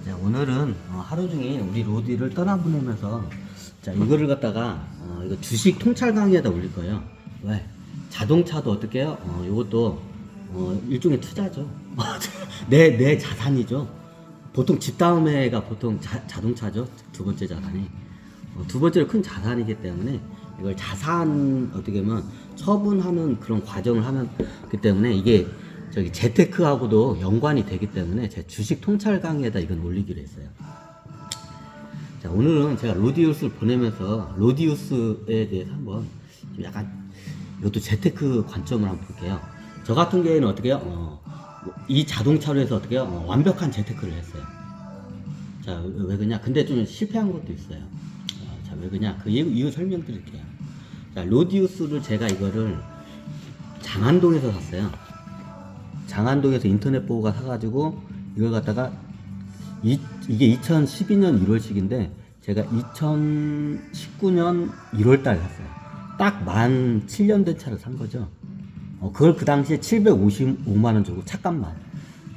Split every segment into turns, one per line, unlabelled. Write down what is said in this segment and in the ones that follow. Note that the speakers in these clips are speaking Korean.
자, 오늘은 하루 종일 우리 로디를 떠나보내면서 자, 이거를 갖다가 이거 주식 통찰 강의에다 올릴 거예요. 왜? 자동차도 어떻게 해요? 이것도 일종의 투자죠. 내 자산이죠. 보통 집 다음에가 보통 자동차죠. 두 번째 자산이. 두 번째로 큰 자산이기 때문에 이걸 자산 어떻게 보면 처분하는 그런 과정을 하면 그 때문에 이게 저기 재테크하고도 연관이 되기 때문에 제 주식 통찰 강의에다 이건 올리기로 했어요. 자, 오늘은 제가 로디우스를 보내면서 로디우스에 대해서 한번 좀 약간 이것도 재테크 관점을 한번 볼게요. 저 같은 경우에는 어떻게 해요? 이 자동차로 해서 어떻게 해요? 완벽한 재테크를 했어요. 자, 왜 그러냐? 근데 좀 실패한 것도 있어요. 자, 왜 그러냐? 그 이유 설명드릴게요. 자, 로디우스를 제가 이거를 장안동에서 샀어요. 장안동에서 인터넷 보고가 사가지고 이걸 갖다가 이게 2012년 1월식인데 제가 2019년 1월달에 샀어요. 딱 만 7년 된 차를 산 거죠. 그걸 그 당시에 755만원 주고 차값만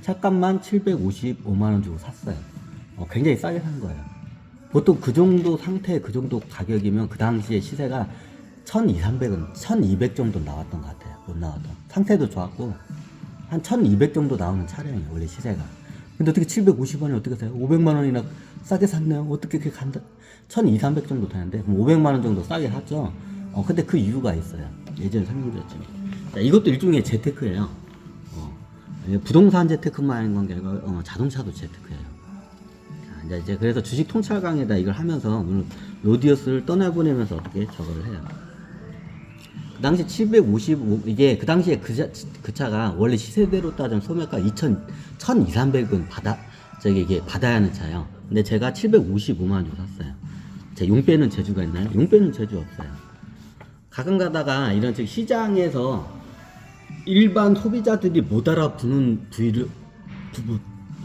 755만원 주고 샀어요. 굉장히 싸게 산 거예요. 보통 그 정도 상태, 그 정도 가격이면 그 당시에 시세가 1200원, 1200 정도 나왔던 것 같아요. 못 나왔던. 상태도 좋았고, 한 1200 정도 나오는 차량이에요, 원래 시세가. 근데 어떻게 750원이 어떻게 사요? 500만원이나 싸게 샀네요. 어떻게 그렇게 간다? 1200, 300 정도 되는데, 500만원 정도 싸게 샀죠? 근데 그 이유가 있어요. 예전에 설명드렸지만. 자, 이것도 일종의 재테크예요. 부동산 재테크만 하는 건 아니고, 자동차도 재테크예요. 자, 이제 그래서 주식 통찰 강의에다 이걸 하면서 오늘 로디우스를 떠나보내면서 어떻게 저거를 해요. 그 당시 755, 이게 그 당시에 그 차가 원래 시세대로 따지면 소매가 1200, 300은 이게 받아야 하는 차예요. 근데 제가 755만 주고 샀어요. 제 용빼는 재주가 있나요? 용빼는 재주 없어요. 가끔 가다가 이런 시장에서 일반 소비자들이 못 알아보는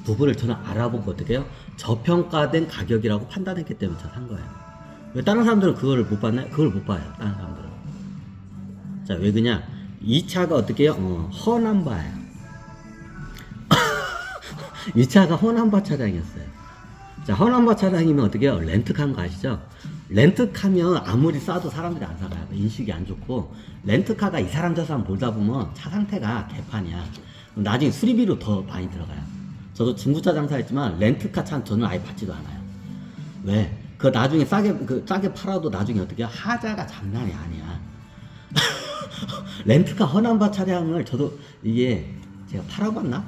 부분을 저는 알아보고 어떻게 해요? 저평가된 가격이라고 판단했기 때문에 제가 산 거예요. 왜 다른 사람들은 그걸 못 봤나요? 그걸 못 봐요. 다른 사람들은. 자, 왜 그냐? 이 차가 어떻게 해요? 허남바예요. 이 차가 허남바 차량이었어요. 자, 허남바 차량이면 어떻게 해요? 렌트카인 거 아시죠? 렌트카면 아무리 싸도 사람들이 안 사가요. 인식이 안 좋고, 렌트카가 이 사람 저 사람 몰다 보면 차 상태가 개판이야. 나중에 수리비로 더 많이 들어가요. 저도 중고차 장사했지만 렌트카 차는 저는 아예 받지도 않아요. 왜? 그 나중에 싸게 팔아도 나중에 어떻게 해요? 하자가 장난이 아니야. 렌트카 허남바 차량을 저도 이게 제가 팔아봤나?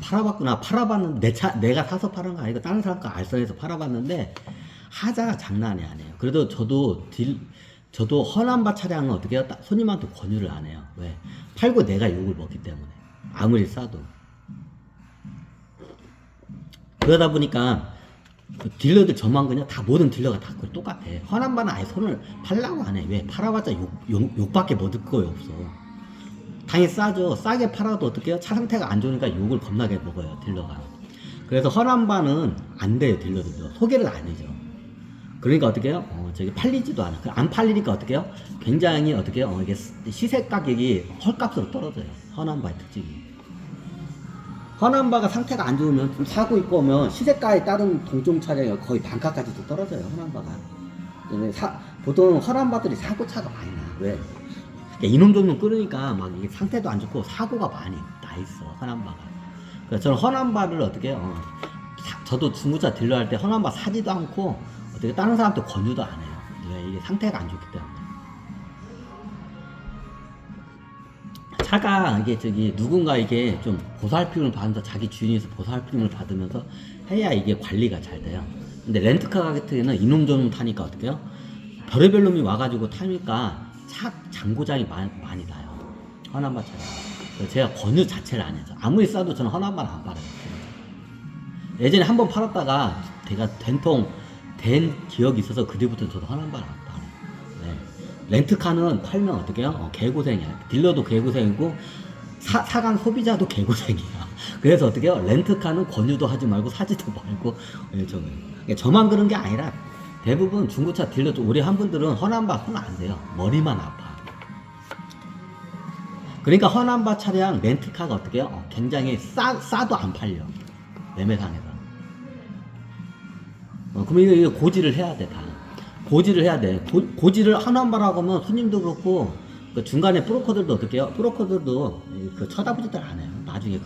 팔아봤구나. 팔아봤는데 내가 사서 팔은 거 아니고 다른 사람 거 알선해서 팔아봤는데 하자가 장난이 아니에요. 그래도 저도 허남바 차량은 어떻게 해요? 손님한테 권유를 안 해요. 왜? 팔고 내가 욕을 먹기 때문에. 아무리 싸도. 그러다 보니까 딜러들 저만 그냥 다 모든 딜러가 다 그걸 똑같아. 허남바는 아예 손을 팔라고 안 해. 왜? 팔아봤자 욕밖에 못 얻을 거예요 없어. 당연히 싸죠. 싸게 팔아도 어떻게 해요? 차 상태가 안 좋으니까 욕을 겁나게 먹어요 딜러가. 그래서 허남바는 안 돼요 딜러들도. 소개를 안 해줘. 그러니까 어떻게 해요? 저기 팔리지도 않아. 안 팔리니까 어떻게 해요? 굉장히 어떻게 해요? 이게 시세 가격이 헐값으로 떨어져요. 허남바의 특징이. 허남바가 상태가 안 좋으면 좀 사고 있고 오면 시세가에 따른 동종 차량이 거의 반가까지도 떨어져요. 허남바가. 보통 허남바들이 사고차가 많이 나. 왜? 이놈저놈 끓으니까 막 이게 상태도 안 좋고 사고가 많이 나 있어. 허남바가. 그래서 저는 허남바를 어떻게 해요? 저도 중고차 딜러 할 때 허남바 사지도 않고 어떻게 다른 사람한테 권유도 안 해요. 왜? 이게 상태가 안 좋기 때문에. 차가 이게 누군가 이게 좀 보살핌을 받으면서 자기 주인에서 보살핌을 받으면서 해야 이게 관리가 잘 돼요. 근데 렌트카 같은 경우는 이놈저놈 타니까 어떻게 해요? 별의별 놈이 와가지고 타니까 차 장고장이 많이 나요. 허남바 차량. 그래서 제가 권유 자체를 안 해서 아무리 싸도 저는 허남바를 안 팔아요. 예전에 한번 팔았다가 제가 된 기억이 있어서 그 뒤부터 저도 허남바를 안 팔아요. 네. 렌트카는 팔면 어떻게 해요? 개고생이야. 딜러도 개고생이고 사간 소비자도 개고생이야. 그래서 어떻게 해요? 렌트카는 권유도 하지 말고 사지도 말고. 저만 그런 게 아니라 대부분 중고차 딜러도 우리 한 분들은 허남바 손 안 돼요. 머리만 아파. 그러니까 허남바 차량 렌트카가 어떻게 해요? 굉장히 싸도 안 팔려. 매매상에서. 그러면 이거 고지를 해야 돼, 다. 고지를 해야 돼. 고지를 하나만바라고 하면 손님도 그렇고, 그 중간에 브로커들도 어떻게 해요? 브로커들도 그 쳐다보지들 않아요. 나중에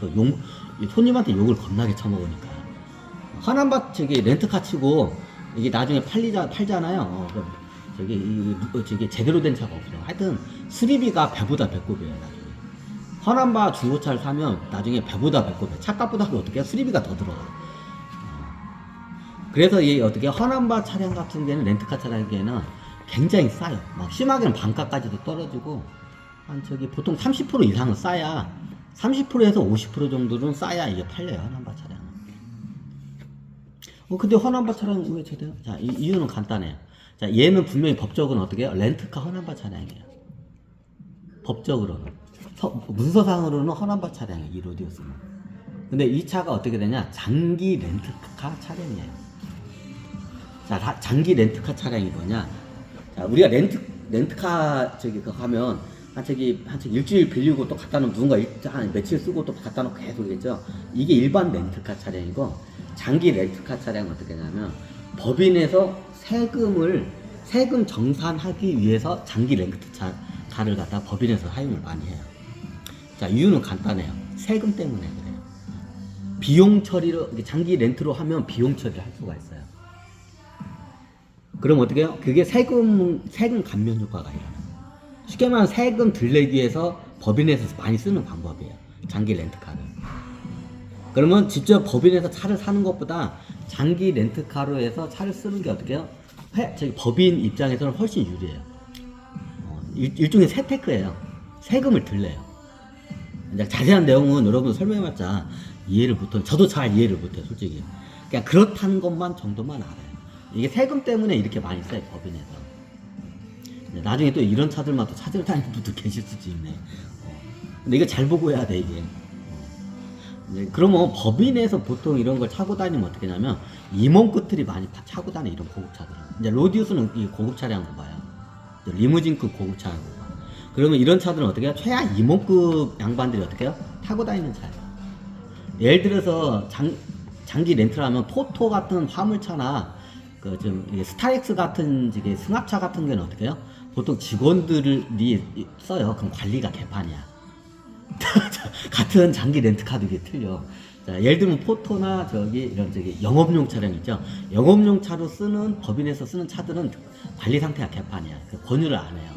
손님한테 욕을 겁나게 쳐먹으니까. 하나만 저기 렌트카 치고, 이게 나중에 팔잖아요. 저기 제대로 된 차가 없어. 하여튼, 수리비가 배보다 배꼽이에요, 나중에. 허남바 중고차를 사면 나중에 배보다 배꼽이에요. 차값보다도 어떻게 해요? 수리비가 더 들어가요. 그래서 이 어떻게 허남바 차량 같은 경우에는 렌트카 차량에는 굉장히 싸요. 막 심하게는 반가까지도 떨어지고 한 저기 보통 30% 이상은 싸야 30%에서 50% 정도는 싸야 이게 팔려요. 허남바 차량은. 근데 허남바 차량은 왜 저래요? 자, 이유는 간단해요. 자, 얘는 분명히 법적으로는 어떻게 해요? 렌트카 허남바 차량이에요. 법적으로는. 문서상으로는 허남바 차량이에요. 이 로디오스는. 근데 이 차가 어떻게 되냐? 장기 렌트카 차량이에요. 자, 장기 렌트카 차량이 뭐냐? 자, 우리가 렌트카 그거 하면 한 일주일 빌리고 또 갖다 놓으면 누군가 한 며칠 쓰고 또 갖다 놓고 계속 있죠. 이게 일반 렌트카 차량이고, 장기 렌트카 차량은 어떻게 하냐면 법인에서 세금 정산하기 위해서 장기 렌트카를 갖다 법인에서 사용을 많이 해요. 자, 이유는 간단해요. 세금 때문에 그래요. 비용 처리로, 장기 렌트로 하면 비용 처리를 할 수가 있어요. 그럼 어떻게 해요? 그게 세금 감면 효과가 일어나요. 쉽게 말하면 세금 덜 내기 위해서 법인에서 많이 쓰는 방법이에요. 장기 렌트카를. 그러면 직접 법인에서 차를 사는 것보다 장기 렌트카로 해서 차를 쓰는 게 어떻게 해요? 법인 입장에서는 훨씬 유리해요. 일종의 세테크예요. 세금을 덜 내요. 자세한 내용은 여러분 설명해봤자 이해를 못해요. 저도 잘 이해를 못해요, 솔직히. 그냥 그렇다는 것만 정도만 알아요. 이게 세금 때문에 이렇게 많이 써요, 법인에서. 나중에 또 이런 차들만 또 찾으러 다니는 분도 계실 수도 있네. 근데 이거 잘 보고 해야 돼, 이게. 그러면 법인에서 보통 이런 걸 차고 다니면 어떻게 하냐면, 임원 끝들이 많이 차고 다녀, 이런 고급 차들은. 이제 로디우스는 이 고급 차량으로 봐요. 리무진급 고급 차량으로 봐. 그러면 이런 차들은 어떻게 해요? 최하 임원급 양반들이 어떻게 해요? 타고 다니는 차예요. 예를 들어서 장기 렌트를 하면 포토 같은 화물차나 스타렉스 같은 승합차 같은 경우는 어떻게 해요? 보통 직원들이 써요. 그럼 관리가 개판이야. 같은 장기 렌트카도 이게 틀려. 자, 예를 들면 포토나 이런 영업용 차량 있죠. 영업용 차로 법인에서 쓰는 차들은 관리 상태가 개판이야. 권유를 안 해요.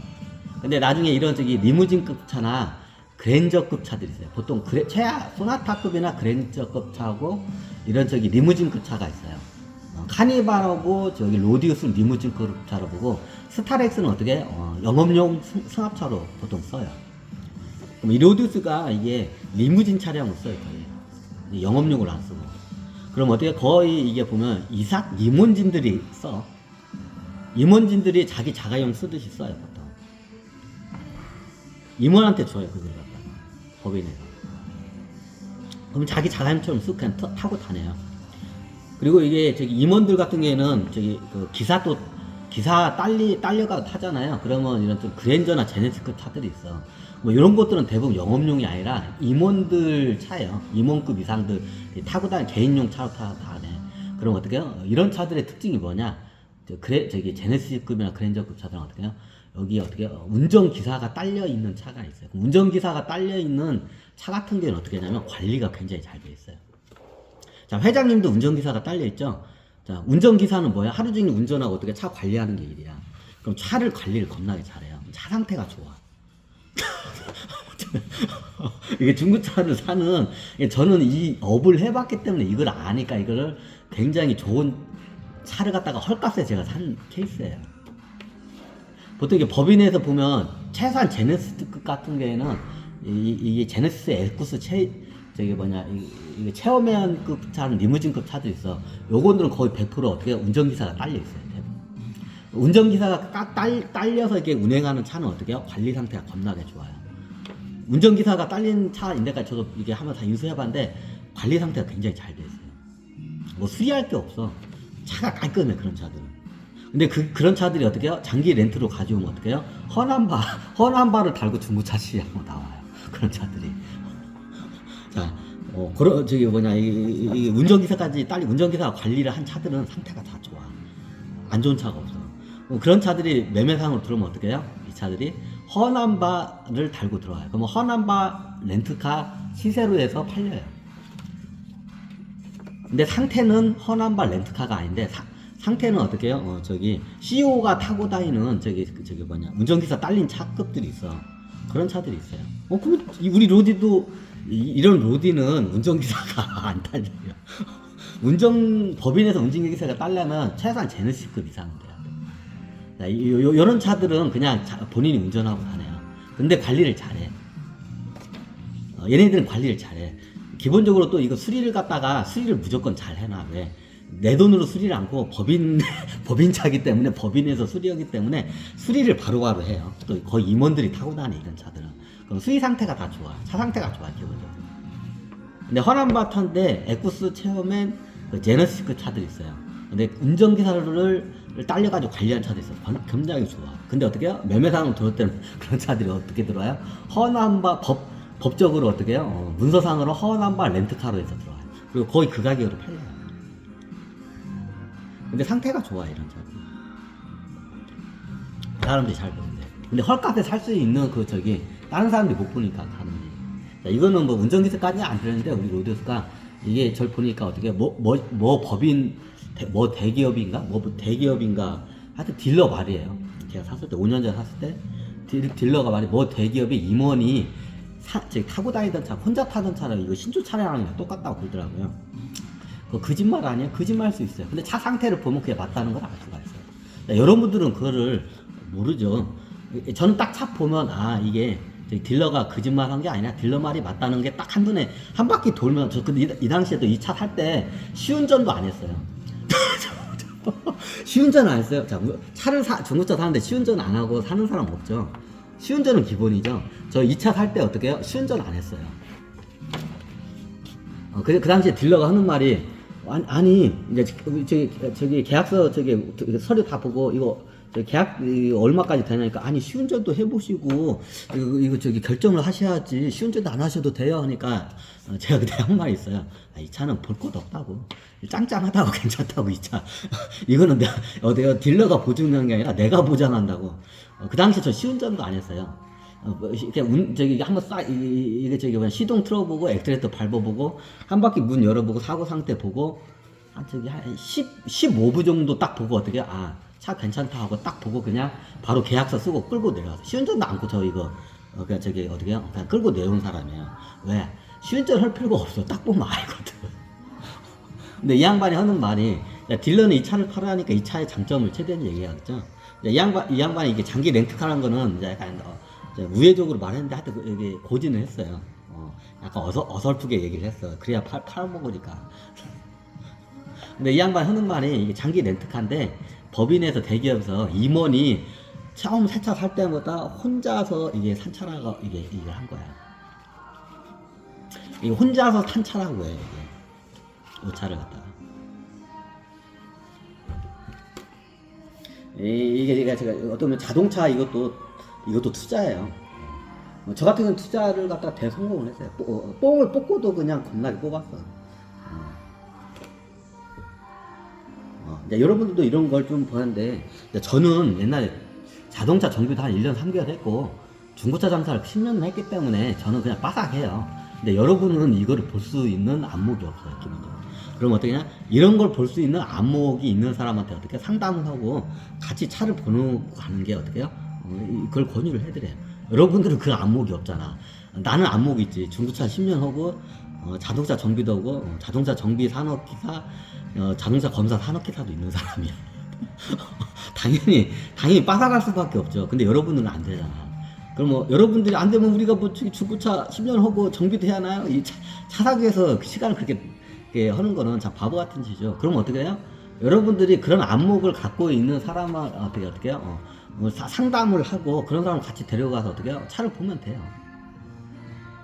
근데 나중에 이런 리무진급 차나 그랜저급 차들이 있어요. 보통 최하 소나타급이나 그랜저급 차하고 이런 리무진급 차가 있어요. 카니발하고 로디우스는 리무진급 차로 보고, 스타렉스는 어떻게 영업용 승합차로 보통 써요. 그럼 이 로디우스가 이게 리무진 차량으로 써요, 거의. 영업용으로 안 쓰고. 그럼 어떻게 거의 이게 보면 임원진들이 써. 임원진들이 자기 자가용 쓰듯이 써요, 보통. 임원한테 줘요, 그걸 갖다가. 법인에서. 그럼 자기 자가용처럼 쓱 그냥 타고 다녀요. 그리고 이게 임원들 같은 경우에는 기사 딸려가 타잖아요. 그러면 이런 그랜저나 제네시급 차들이 있어. 뭐 이런 것들은 대부분 영업용이 아니라 임원들 차예요. 임원급 이상들 타고 다니는 개인용 차로 타네. 그럼 어떻게 해요? 이런 차들의 특징이 뭐냐? 제네시스급이나 그랜저급 차들은 어떻게 해요? 여기 어떻게 해요? 운전기사가 딸려 있는 차가 있어요. 운전기사가 딸려 있는 차 같은 경우는 어떻게 하냐면 관리가 굉장히 잘 돼 있어요. 자, 회장님도 운전기사가 딸려있죠? 자, 운전기사는 뭐야? 하루 종일 운전하고 어떻게 차 관리하는 게 일이야. 그럼 차를 관리를 겁나게 잘해요. 차 상태가 좋아. 이게 중고차를 저는 이 업을 해봤기 때문에 이걸 아니까 이거를 굉장히 좋은 차를 갖다가 헐값에 제가 산 케이스예요. 보통 이게 법인에서 보면 최소한 제네시스급 같은 경우에는 이게 제네시스 에쿠스 이게 체험회원급 차는 리무진급 차도 있어. 요거들은 거의 100% 어떻게 운전기사가 딸려 있어요. 운전기사가 딸려서 이렇게 운행하는 차는 어떻게 해요? 관리 상태가 겁나게 좋아요. 운전기사가 딸린 차인데까지 저도 이게 한번 다 인수해봤는데 관리 상태가 굉장히 잘 돼 있어요. 뭐 수리할 게 없어. 차가 깔끔해, 그런 차들은. 근데 그런 차들이 어떻게 해요? 장기 렌트로 가져오면 어떻게 해요? 허남바를 달고 중고차 시장으로 나와요. 그런 차들이. 자, 저기 뭐냐, 이 운전기사까지 딸리 운전기사 관리를 한 차들은 상태가 다 좋아. 안 좋은 차가 없어. 그런 차들이 매매상으로 들어오면 어떻게 해요? 이 차들이 허남바를 달고 들어와요. 그럼 허남바 렌트카 시세로 해서 팔려요. 근데 상태는 허남바 렌트카가 아닌데, 상태는 어떻게 해요? 저기 CEO가 타고 다니는 저기 뭐냐, 운전기사 딸린 차급들이 있어. 그런 차들이 있어요. 그럼 우리 로디도 이런 로디는 운전기사가 안 딸려요. 법인에서 운전기사가 딸려면 최소한 제네시스급 이상은 돼야 돼. 요런 차들은 그냥 본인이 운전하고 다녀요. 근데 관리를 잘해. 얘네들은 관리를 잘해. 기본적으로 또 이거 수리를 무조건 잘 해놔. 왜? 내 돈으로 수리를 않고 법인차기 때문에, 법인에서 수리하기 때문에 수리를 바로바로 해요. 또 거의 임원들이 타고 다니, 이런 차들은. 그럼 수리 상태가 다 좋아. 차 상태가 좋아, 기본적으로. 근데 허남바탄데 에쿠스, 체어맨, 제너시스 차들이 있어요. 근데 운전기사를 딸려가지고 관리한 차도 있어. 굉장히 좋아. 근데 어떻게 해요? 매매상으로 들어올 때는 그런 차들이 어떻게 들어와요? 허남바, 법적으로 어떻게 해요? 문서상으로 허남바 렌트카로 해서 들어와요. 그리고 거의 그 가격으로 팔려요. 근데 상태가 좋아, 이런 차들. 사람들이 잘 보는데. 근데 헐값에 살 수 있는 다른 사람들이 못 보니까 가는지. 자, 이거는 뭐 운전기사까지는 안 되는데, 우리 로디오스가 이게 절 보니까 어떻게, 법인, 대기업인가? 대기업인가? 하여튼 딜러 말이에요. 제가 샀을 때, 5년 전에 샀을 때, 딜러가 말이 대기업의 임원이 타고 다니던 차, 혼자 타던 차랑 이거 신조 차량이랑 똑같다고 그러더라고요. 그거 거짓말 아니에요? 거짓말 할 수 있어요. 근데 차 상태를 보면 그게 맞다는 걸 알 수가 있어요. 자, 여러분들은 그거를 모르죠. 저는 딱 차 보면, 이게 딜러가 거짓말 한 게 아니라 딜러 말이 맞다는 게 딱 한눈에 한 바퀴 돌면, 근데 이 당시에도 이 차 살 때 시운전도 안 했어요. 시운전 안 했어요. 자, 중고차 사는데 시운전 안 하고 사는 사람 없죠. 시운전은 기본이죠. 저 이 차 살 때 어떻게 해요? 시운전 안 했어요. 그 당시에 딜러가 하는 말이, 아니, 이제 저기 계약서 서류 다 보고, 이거 계약 얼마까지 되냐니까, 아니 시운전도 해보시고 이거 결정을 하셔야지, 시운전도 안 하셔도 돼요 하니까, 제가 그때 한 말이 있어요. 이 차는 볼 것도 없다고, 짱짱하다고, 괜찮다고, 이 차. 이거는 내가 딜러가 보증하는 게 아니라 내가 보장한다고. 그 당시에 저 시운전도 안 했어요. 이렇게 한번 이게 뭐냐, 시동 틀어보고 엑셀레이터 밟아보고 한 바퀴 문 열어보고 사고 상태 보고 한 15부 정도 딱 보고 어떻게, 차 괜찮다 하고 딱 보고 그냥 바로 계약서 쓰고 끌고 내려가서, 시운전도 않고 그냥 어떻게 해요? 그냥 끌고 내려온 사람이에요. 왜? 시운전 할 필요가 없어. 딱 보면 알거든. 근데 이 양반이 하는 말이, 딜러는 이 차를 팔으니까 이 차의 장점을 최대한 얘기하겠죠. 이 양반이 이게 장기 렌트카라는 거는 이제 약간 우회적으로 말했는데, 하여튼 이게 고지는 했어요. 약간 어설프게 얘기를 했어. 그래야 팔아먹으니까. 근데 이 양반이 하는 말이, 이게 장기 렌트카인데 법인에서 대기업에서 임원이 처음 새 차 살 때마다 혼자서 이게 산 차라고 이게 한 거야. 이게 혼자서 탄 차라고 해, 이게. 이 차를 갖다가. 이게 제가 어떤 보면 자동차 이것도 투자예요. 저 같은 경우는 투자를 갖다가 대성공을 했어요. 뽕을 뽑고도 그냥 겁나게 뽑았어. 이제 여러분들도 이런 걸 좀 보는데, 저는 옛날에 자동차 정비도 한 1년 3개월 했고 중고차 장사를 10년 했기 때문에 저는 그냥 빠삭해요. 근데 여러분은 이거를 볼 수 있는 안목이 없어요, 기본적으로. 그럼 어떻게 냐, 이런 걸 볼 수 있는 안목이 있는 사람한테 어떻게 상담을 하고 같이 차를 보는 가는 게 어떻게 해요? 그걸 권유를 해드려요. 여러분들은 그 안목이 없잖아. 나는 안목이 있지. 중고차 10년 하고 자동차 정비도 하고 자동차 정비 산업기사, 자동차 검사 산업기사도 있는 사람이야. 당연히 빠삭할 수밖에 없죠. 근데 여러분은 안 되잖아. 그럼 뭐 여러분들이 안 되면 우리가 뭐 중고차 10년 하고 정비도 해야 하나요? 이 차 사기 위해서 그 시간을 그렇게 하는 거는 참 바보 같은 짓이죠. 그럼 어떻게 해요? 여러분들이 그런 안목을 갖고 있는 사람을 어떻게 해요? 상담을 하고 그런 사람을 같이 데려가서 어떻게 해요? 차를 보면 돼요.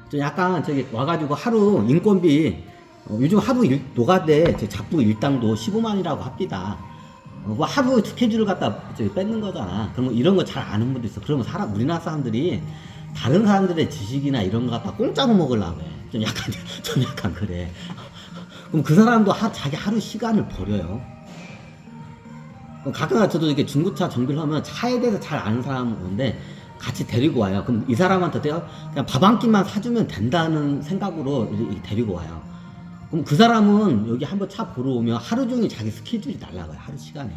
좀 약간 와가지고 하루 인건비, 요즘 하루 노가대 잡부 일당도 15만이라고 합니다. 뭐 하루 스케줄을 갖다 뺏는 거잖아. 그러면 이런 거 잘 아는 분도 있어. 그러면 우리나라 사람들이 다른 사람들의 지식이나 이런 거 갖다 공짜로 먹으려고 해. 좀 약간 그래. 그럼 그 사람도 자기 하루 시간을 버려요. 가끔 저도 이렇게 중고차 정비를 하면 차에 대해서 잘 아는 사람 오는데 같이 데리고 와요. 그럼 이 사람한테 그냥 밥 한 끼만 사주면 된다는 생각으로 이렇게 데리고 와요. 그럼 그 사람은 여기 한번 차 보러 오면 하루 종일 자기 스케줄이 날라가요. 하루 시간이.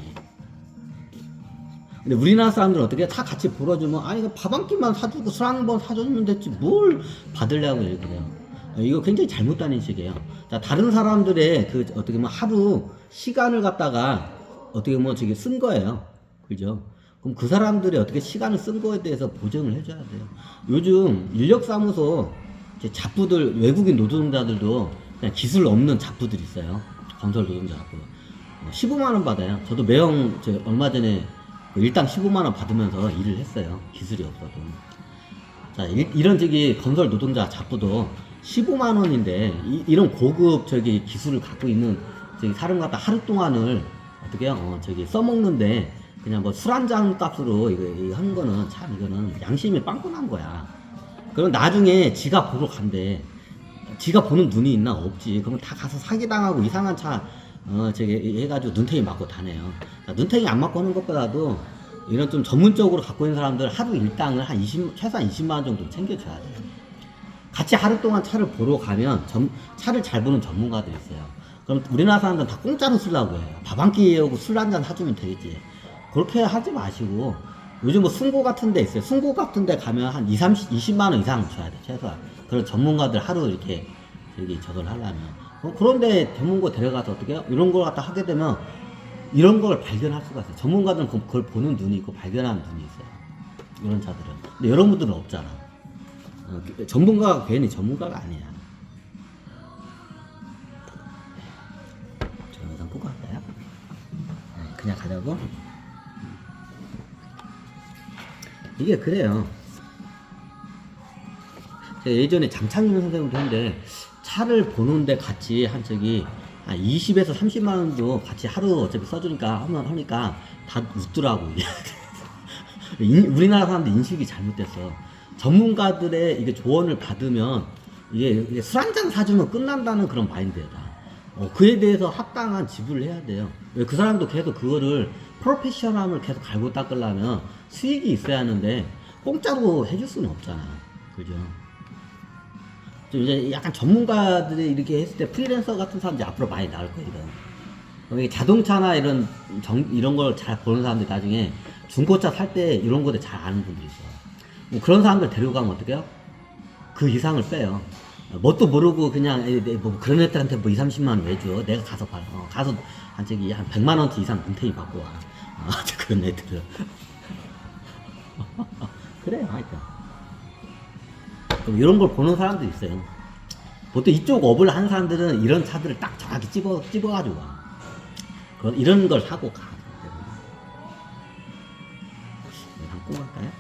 근데 우리나라 사람들은 어떻게 차 같이 보러 주면 아니 밥 한 끼만 사주고 술 한 번 사주면 됐지 뭘 받으려고 그래요. 이거 굉장히 잘못된 인식이에요. 자, 다른 사람들의 그 어떻게 보면 하루 시간을 갖다가 어떻게 보면 저기 쓴 거예요. 그죠? 그럼 그 사람들이 어떻게 시간을 쓴 거에 대해서 보정을 해줘야 돼요. 요즘 인력사무소 잡부들, 외국인 노동자들도 그냥 기술 없는 잡부들이 있어요. 건설 노동자 잡부. 15만원 받아요. 저도 매형, 얼마 전에 일당 15만원 받으면서 일을 했어요. 기술이 없어도. 자, 이런 건설 노동자 잡부도 15만원인데, 이런 고급 기술을 갖고 있는 사람 갖다 하루 동안을 어떻게 써먹는데, 그냥 뭐 술 한 잔 값으로 이거 한 거는 참 이거는 양심이 빵꾸난 거야. 그럼 나중에 지가 보러 간대. 지가 보는 눈이 있나? 없지. 그러면 다 가서 사기당하고 이상한 차, 해가지고 눈탱이 맞고 다녀요. 눈탱이 안 맞고 하는 것보다도 이런 좀 전문적으로 갖고 있는 사람들 하루 일당을 최소한 20만원 정도 챙겨줘야 돼요. 같이 하루 동안 차를 보러 가면 차를 잘 보는 전문가들이 있어요. 그럼 우리나라 사람들은 다 공짜로 쓰려고 해요. 밥 한 끼 하고 술 한 잔 사주면 되지. 그렇게 하지 마시고, 요즘 뭐 승고 같은 데 있어요. 승고 같은 데 가면 한 20만원 이상 줘야 돼, 최소한. 그런 전문가들 하루 이렇게 저걸 하려면. 그런데 전문가 데려가서 어떻게 해요? 이런 걸 갖다 하게 되면 이런 걸 발견할 수가 있어요. 전문가들은 그걸 보는 눈이 있고 발견하는 눈이 있어요. 이런 차들은. 근데 여러분들은 없잖아. 전문가가 괜히 전문가가 아니야. 저 영상 보고 할까요? 그냥 가자고? 이게 그래요. 제가 예전에 장창윤 선생님도 했는데 차를 보는데 같이 한 20에서 30만 원도 같이 하루 어차피 써주니까 하니까 다 웃더라고. 우리나라 사람들 인식이 잘못됐어. 전문가들의 이게 조언을 받으면 이게 술 한 잔 사주면 끝난다는 그런 마인드다. 그에 대해서 합당한 지불을 해야 돼요. 그 사람도 계속 그거를 프로페셔널함을 계속 갈고 닦으려면 수익이 있어야 하는데 공짜로 해줄 수는 없잖아. 그죠? 좀 이제 약간 전문가들이 이렇게 했을 때 프리랜서 같은 사람들이 앞으로 많이 나올 거예요. 이런 자동차나 이런 걸 잘 보는 사람들이 나중에 중고차 살 때 이런 거를 잘 아는 분들이 있어. 뭐 그런 사람들 데려가면 어떡해요? 그 이상을 빼요. 뭣도 모르고 그냥 뭐 그런 애들한테 뭐 2, 30만 원 왜 줘? 내가 가서 봐. 가서 한 100만 원치 이상 문태기 받고 와. 그런 애들은. 그래요, 하여튼. 이런 걸 보는 사람도 있어요. 보통 이쪽 업을 하는 사람들은 이런 차들을 딱 정확히 집어가지고 와. 이런 걸 사고 가. 한번 꼭 할까요?